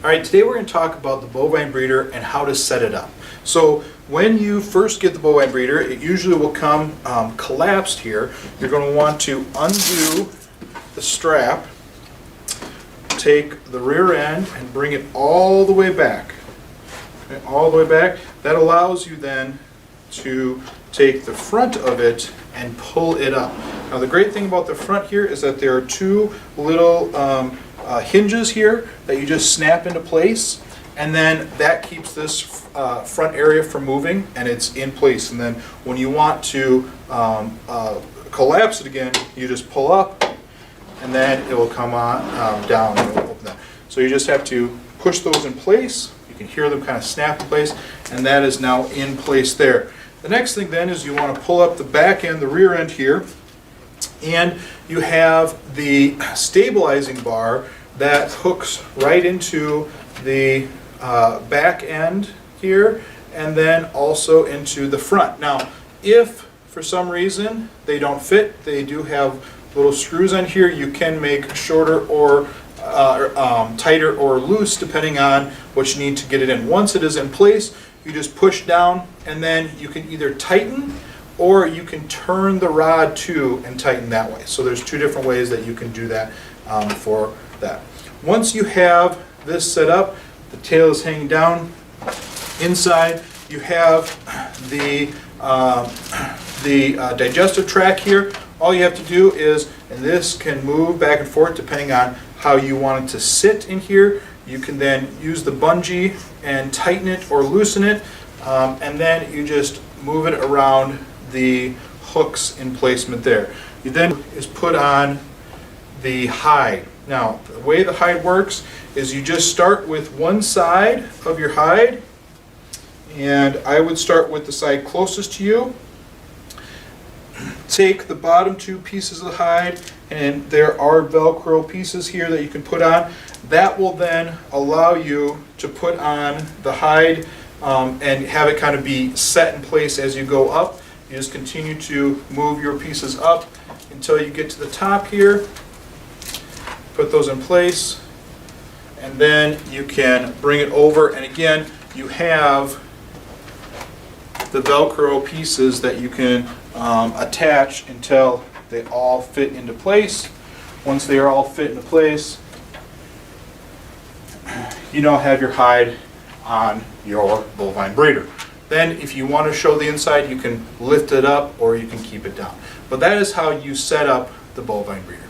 Alright, today we're going to talk about the bovine breeder and how to set it up. So when you first get the bovine breeder, it usually will come collapsed here. You're going to want to undo the strap, take the rear end and bring it all the way back. Okay, all the way back. That allows you then to take the front of it and pull it up. Now the great thing about the front here is that there are two little hinges here that you just snap into place, and then that keeps this front area from moving, and it's in place. And then when you want to collapse it again, you just pull up, and then it will come on down and it will open that. So you just have to push those in place. You can hear them kind of snap in place, and that is now in place there. The next thing then is you want to pull up the back end, the rear end here, and you have the stabilizing bar that hooks right into the back end here, and then also into the front. Now, if for some reason they don't fit, they do have little screws on here. You can make shorter or tighter or loose depending on what you need to get it in. Once it is in place, you just push down, and then you can either tighten or you can turn the rod to and tighten that way. So there's two different ways that you can do that for that. Once you have this set up, the tail is hanging down. Inside you have the digestive tract here. All you have to do is, and this can move back and forth depending on how you want it to sit in here. You can then use the bungee and tighten it or loosen it, and then you just move it around the hooks in placement there. You then is put on the hide. Now, the way the hide works is you just start with one side of your hide, and I would start with the side closest to you. Take the bottom two pieces of the hide, and there are Velcro pieces here that you can put on. That will then allow you to put on the hide and have it kind of be set in place as you go up. You just continue to move your pieces up until you get to the top here. Put those in place, and then you can bring it over, and again you have the Velcro pieces that you can attach until they all fit into place. Once they are all fit into place, you now have your hide on your bovine breeder. Then if you want to show the inside, you can lift it up or you can keep it down. But that is how you set up the bovine breeder.